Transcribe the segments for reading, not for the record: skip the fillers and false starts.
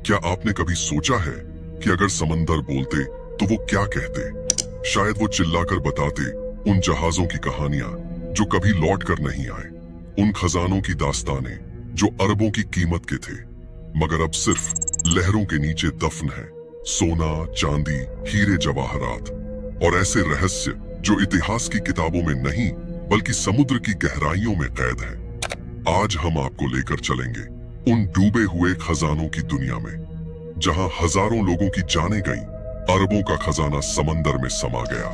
क्या आपने कभी सोचा है कि अगर समंदर बोलते तो वो क्या कहते? शायद वो चिल्लाकर बताते उन जहाजों की कहानियां जो कभी लौट कर नहीं आए, उन खजानों की दास्तानें जो अरबों की कीमत के थे मगर अब सिर्फ लहरों के नीचे दफन है। सोना, चांदी, हीरे जवाहरात और ऐसे रहस्य जो इतिहास की किताबों में नहीं बल्कि समुद्र की गहराइयों में कैद है। आज हम आपको लेकर चलेंगे उन डूबे हुए खजानों की दुनिया में जहां हजारों लोगों की जानें गई, अरबों का खजाना समंदर में समा गया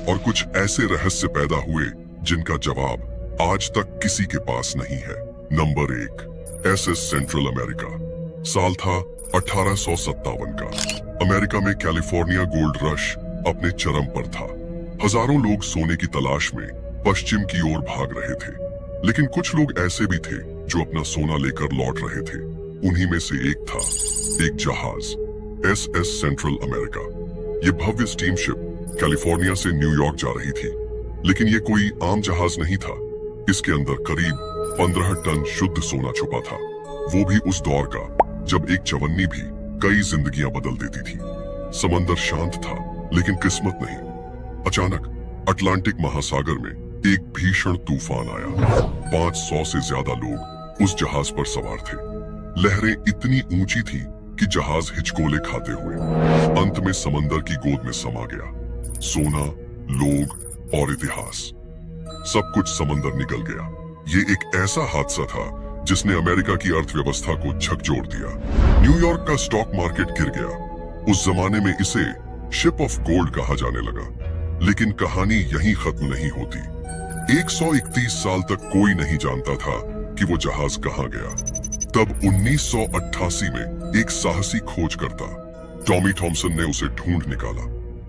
और कुछ ऐसे रहस्य पैदा हुए जिनका जवाब आज तक किसी के पास नहीं है। Number 1, SS central America. साल था 1857 का। अमेरिका में कैलिफोर्निया गोल्ड रश अपने चरम पर था। हजारों लोग सोने की तलाश में पश्चिम की ओर भाग रहे थे, लेकिन कुछ लोग ऐसे भी थे जो अपना सोना लेकर लौट रहे थे। उन्हीं में से एक था एक जहाज, SS सेंट्रल अमेरिका। ये भव्य स्टीमशिप कैलिफोर्निया से न्यूयॉर्क जा रही थी, लेकिन ये कोई आम जहाज नहीं था। इसके अंदर करीब 15 टन शुद्ध सोना छुपा था, वो भी उस दौर का जब एक चवन्नी भी कई जिंदगियां बदल देती थी। समंदर शांत था, लेकिन किस्मत नहीं। अचानक अटलांटिक महासागर में एक भीषण तूफान आया। 500 से ज्यादा लोग उस जहाज पर सवार थे। लहरें इतनी ऊंची थी कि जहाज हिचकोले खाते हुए अंत में समंदर की गोद में समा गया। सोना, लोग और इतिहास, सब कुछ समंदर निकल गया। ये एक ऐसा हादसा था जिसने अमेरिका की अर्थव्यवस्था को झकझोर दिया। न्यूयॉर्क का स्टॉक मार्केट गिर गया। उस जमाने में इसे शिप ऑफ गोल्ड कहा जाने लगा। लेकिन कहानी यहीं खत्म नहीं होती। 131 साल तक कोई नहीं जानता था कि वो जहाज कहां गया। तब 1988 में एक साहसी खोजकर्ता टॉमी थॉमसन ने उसे ढूंढ निकाला।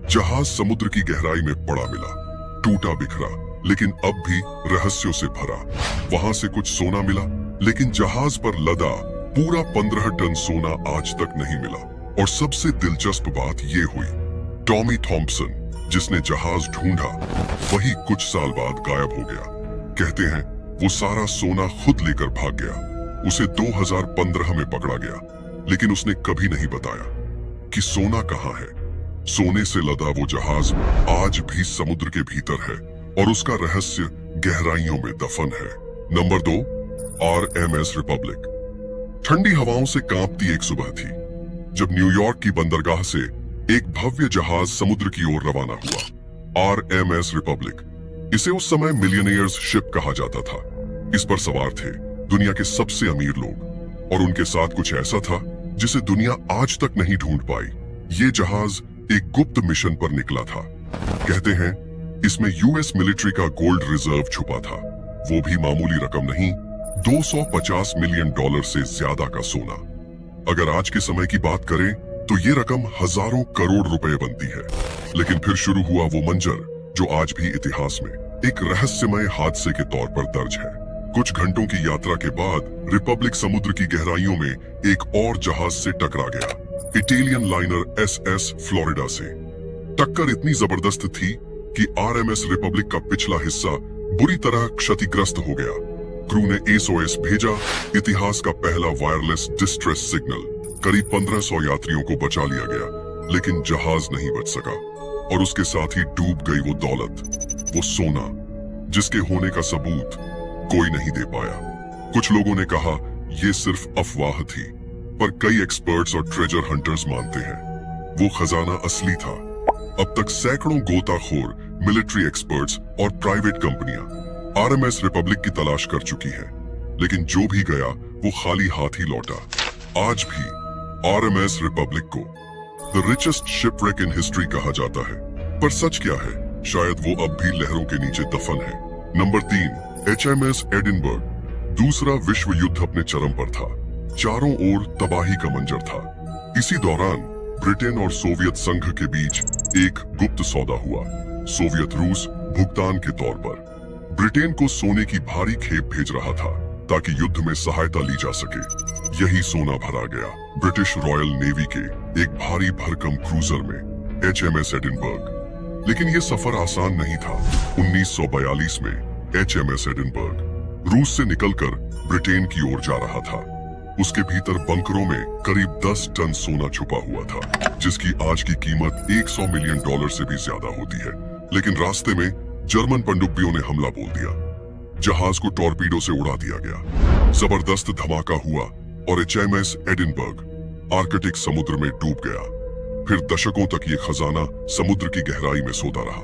जहाज समुद्र की गहराई में पड़ा मिला, टूटा बिखरा, लेकिन अब भी रहस्यों से भरा। वहां से कुछ सोना मिला, लेकिन जहाज पर लदा पूरा 15 टन सोना आज तक नहीं मिला। और सबसे दिलचस्प बात ये हुई, टॉमी थॉमसन जिसने जहाज ढूंढा वही कुछ साल बाद गायब हो गया। कहते हैं वो सारा सोना खुद लेकर भाग गया। उसे 2015 में पकड़ा गया, लेकिन उसने कभी नहीं बताया कि सोना कहां है। सोने से लदा वो जहाज आज भी समुद्र के भीतर है और उसका रहस्य गहराइयों में दफन है। Number 2, RMS Republic. ठंडी हवाओं से कांपती एक सुबह थी जब न्यूयॉर्क की बंदरगाह से एक भव्य जहाज समुद्र की ओर रवाना हुआ। RMS रिपब्लिक, इसे उस समय मिलियनियर्स शिप कहा जाता था। इस पर सवार थे दुनिया के सबसे अमीर लोग और उनके साथ कुछ ऐसा था जिसे दुनिया आज तक नहीं ढूंढ पाई। ये जहाज एक गुप्त मिशन पर निकला था। कहते हैं इसमें US मिलिट्री का गोल्ड रिजर्व छुपा था, वो भी मामूली रकम नहीं, $250 मिलियन से ज्यादा का सोना। अगर आज के समय की बात करें तो ये रकम हजारों करोड़ रुपए बनती है। लेकिन फिर शुरू हुआ वो मंजर जो आज भी इतिहास में एक रहस्यमय हादसे के तौर पर दर्ज है। कुछ घंटों की यात्रा के बाद रिपब्लिक समुद्र की गहराइयों में एक और जहाज से टकरा गया, इटालियन लाइनर SS फ्लोरिडा से। टक्कर इतनी जबरदस्त थी कि RMS रिपब्लिक का पिछला हिस्सा बुरी तरह क्षतिग्रस्त हो गया। क्रू ने SOS भेजा, इतिहास का पहला वायरलेस डिस्ट्रेस सिग्नल। करीब 1500 यात्रियों को बचा लिया गया, लेकिन जहाज नहीं बच सका और उसके साथ ही डूब गई वो दौलत, वो सोना जिसके होने का सबूत कोई नहीं दे पाया। कुछ लोगों ने कहा ये सिर्फ अफवाह थी, पर कई एक्सपर्ट्स और ट्रेजर हंटर्स मानते हैं वो खजाना असली था। अब तक सैकड़ों गोताखोर, मिलिट्री एक्सपर्ट्स और प्राइवेट कंपनियां RMS रिपब्लिक की तलाश कर चुकी हैं, लेकिन जो भी गया वो खाली हाथ ही लौटा। आज भी RMS रिपब्लिक को the richest shipwreck in history कहा जाता है, पर सच क्या है? शायद वो अब भी लहरों के नीचे दफन है। Number 3, HMS Edinburgh. दूसरा विश्व युद्ध अपने चरम पर था। चारों ओर तबाही का मंजर था। इसी दौरान ब्रिटेन और सोवियत संघ के बीच एक गुप्त सौदा हुआ। सोवियत रूस भुगतान के तौर पर ब्रिटेन को सोने की भारी खेप भेज रहा था ताकि युद्ध में सहायता ली जा सके। यही सोना भरा गया ब्रिटिश रॉयल नेवी के एक भारी भरकम क्रूजर में, HMS एडिनबर्ग। लेकिन यह सफर आसान नहीं था। 1942 में HMS एडिनबर्ग रूस से निकलकर ब्रिटेन की ओर जा रहा था। उसके भीतर बंकरों में करीब 10 टन सोना छुपा हुआ था, जिसकी आज की कीमत $100 मिलियन से भी ज्यादा होती है। लेकिन रास्ते में जर्मन पनडुब्बियों ने हमला बोल दिया। जहाज को टॉर्पीडो से उड़ा दिया गया। जबरदस्त धमाका हुआ और HMS एडिनबर्ग आर्कटिक समुद्र में डूब गया। फिर दशकों तक ये खजाना समुद्र की गहराई में सोता रहा।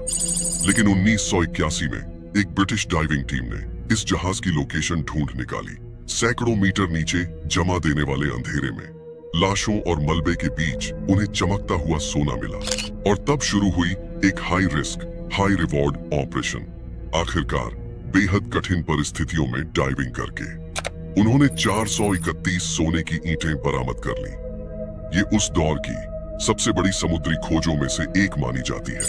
लेकिन 1981 में एक ब्रिटिश डाइविंग टीम ने इस जहाज की लोकेशन ढूंढ निकाली। सैकड़ों मीटर नीचे जमा देने वाले अंधेरे में लाशों और मलबे के बीच उन्हें चमकता हुआ सोना मिला। और तब शुरू हुई एक high risk high reward operation. आखिरकार बेहद कठिन परिस्थितियों में डाइविंग करके उन्होंने 431 सोने की ईंटें बरामद कर ली। ये उस दौर की सबसे बड़ी समुद्री खोजों में से एक मानी जाती है।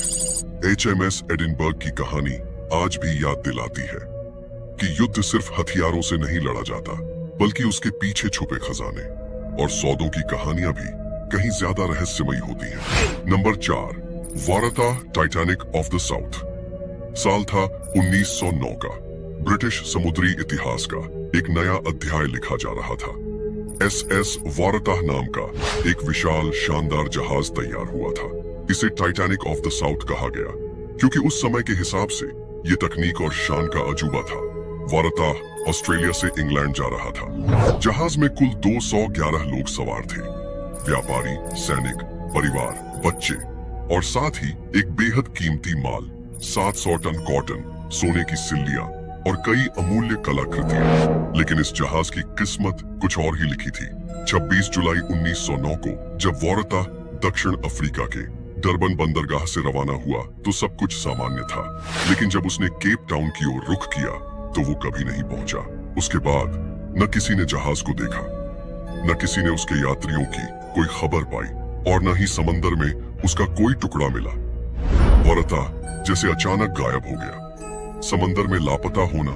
HMS एडिनबर्ग की कहानी आज भी याद दिलाती है कि युद्ध सिर्फ हथियारों से नहीं लड़ा जाता, बल्कि उसके पीछे छुपे खजाने और सौदों की कहानियां भी कहीं ज्यादा रहस्यमयी होती हैं। Number 4, Waratah Titanic of the south. साल था 1909 का। ब्रिटिश समुद्री इतिहास का एक नया अध्याय लिखा जा रहा था। SS वारता नाम का एक विशाल शानदार जहाज तैयार हुआ था। इसे टाइटैनिक ऑफ द साउथ कहा गया क्योंकि उस समय के हिसाब से ये तकनीक और शान का अजूबा था। वारता ऑस्ट्रेलिया से इंग्लैंड जा रहा था। जहाज में कुल 211 लोग सवार थे। व्यापारी, सैनिक, परिवार, बच्चे और साथ ही एक बेहद कीमती माल 700 टन कॉटन, सोने की सिल्लियां और कई अमूल्य कलाकृतियां। लेकिन इस जहाज की किस्मत कुछ और ही लिखी थी। 26 जुलाई 1909 को जब वारता दक्षिण अफ्रीका के डरबन बंदरगाह से रवाना हुआ तो सब कुछ सामान्य था। लेकिन जब उसने केप टाउन की ओर रुख किया तो वो कभी नहीं पहुंचा। उसके बाद न किसी ने जहाज को देखा, न किसी ने उसके यात्रियों की कोई खबर पाई और न ही समंदर में उसका कोई टुकड़ा मिला। वारता जैसे अचानक गायब हो गया। समंदर में लापता होना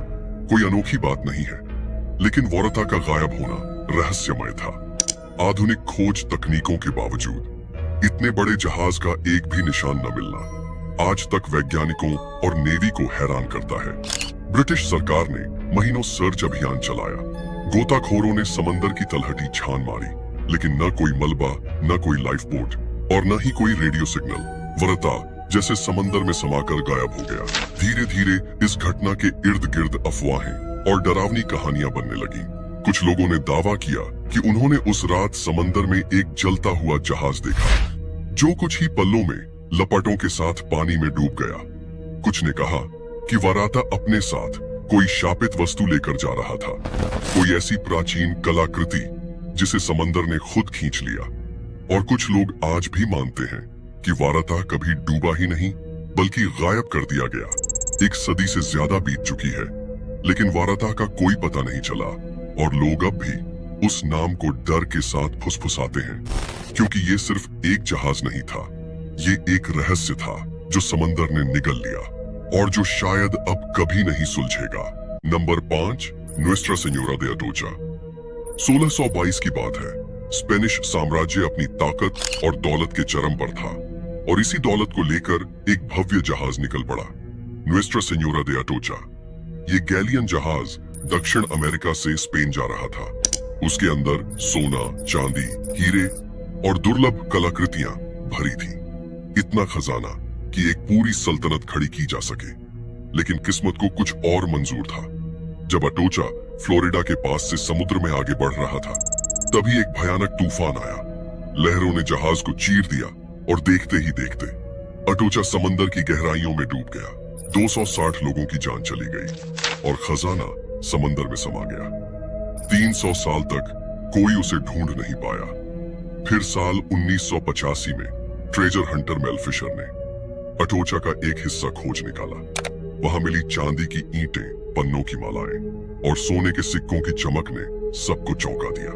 कोई अनोखी बात नहीं है, लेकिन वारता का गायब होना रहस्यमय था। आधुनिक खोज तकनीकों के बावजूद इतने बड़े जहाज का एक भी निशान न मिलना आज तक वैज्ञानिकों और नेवी को हैरान करता है। ब्रिटिश सरकार ने महीनों सर्च अभियान चलाया। गोताखोरों ने समंदर की तलहटी छान मारी, लेकिन न कोई मलबा, न कोई लाइफ बोट और न ही कोई रेडियो सिग्नल। वारता जैसे समंदर में समाकर गायब हो गया। धीरे धीरे इस घटना के इर्द गिर्द अफवाहें और डरावनी कहानियां बनने लगी। कुछ लोगों ने दावा किया कि उन्होंने उस रात समंदर में एक जलता हुआ जहाज देखा, जो कुछ ही पल्लों में लपटों के साथ पानी में डूब गया। कुछ ने कहा कि वारता अपने साथ कोई शापित वस्तु लेकर जा रहा था, कोई ऐसी प्राचीन कलाकृति जिसे समंदर ने खुद खींच लिया। और कुछ लोग आज भी मानते हैं कि वारता कभी डूबा ही नहीं, बल्कि गायब कर दिया गया। एक सदी से ज्यादा बीत चुकी है, लेकिन वारता का कोई पता नहीं चला और लोग अब भी उस नाम को डर के साथ फुसफुसाते हैं, क्योंकि ये सिर्फ एक जहाज नहीं था, ये एक रहस्य था जो समंदर ने निगल लिया और जो शायद अब कभी नहीं सुलझेगा। नंबर 5, नुएस्ट्रा सेन्योरा दे अटोचा। 1622 की बात है। स्पेनिश साम्राज्य अपनी ताकत और दौलत के चरम पर था और इसी दौलत को लेकर एक भव्य जहाज निकल पड़ा, नुएस्ट्रा सेन्योरा दे अटोचा। ये गैलियन जहाज दक्षिण अमेरिका से स्पेन जा रहा था। उसके अंदर सोना, चांदी, हीरे और दुर्लभ कलाकृतियां भरी थी। इतना खजाना कि एक पूरी सल्तनत खड़ी की जा सके। लेकिन किस्मत को कुछ और मंजूर था। जब अटोचा फ्लोरिडा के पास से समुद्र में आगे बढ़ रहा था, तभी एक भयानक तूफान आया। लहरों ने जहाज को चीर दिया और देखते ही देखते अटोचा समंदर की गहराइयों में डूब गया। 260 लोगों की जान चली गई और खजाना समंदर में समा गया। 300 साल तक कोई उसे ढूंढ नहीं पाया। फिर साल 1985 में ट्रेजर हंटर मेल फिशर ने अटोचा का एक हिस्सा खोज निकाला। वहां मिली चांदी की ईंटें, पन्नों की मालाएं और सोने के सिक्कों की चमक ने सबको चौंका दिया।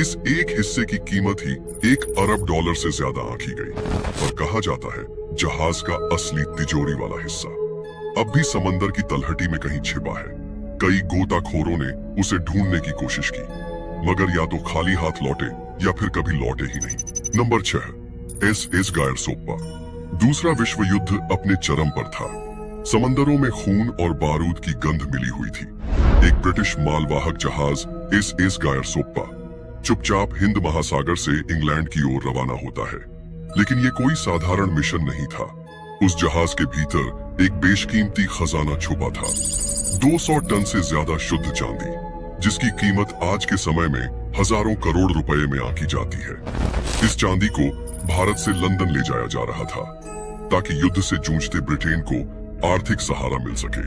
इस एक हिस्से की कीमत ही $1 अरब से ज्यादा आंकी गई और कहा जाता है जहाज का असली तिजोरी वाला हिस्सा अब भी समंदर की तलहटी में कहीं छिपा है। कई गोताखोरों ने उसे ढूंढने की कोशिश की, मगर या तो खाली हाथ लौटे या फिर कभी लौटे ही नहीं। Number 6, SS गायरसोप्पा। दूसरा विश्व युद्ध अपने चरम पर था। समंदरों में खून और बारूद की गंध मिली हुई थी। एक ब्रिटिश मालवाहक जहाज SS गायरसोप्पा चुपचाप हिंद महासागर से इंग्लैंड की ओर रवाना होता है। लेकिन ये कोई साधारण मिशन नहीं था। उस जहाज के भीतर एक बेशकीमती खजाना छुपा था, 200 टन से ज्यादा शुद्ध चांदी, जिसकी कीमत आज के समय में हजारों करोड़ रुपए में आंकी जाती है। इस चांदी को भारत से लंदन ले जाया जा रहा था ताकि युद्ध से जूझते ब्रिटेन को आर्थिक सहारा मिल सके।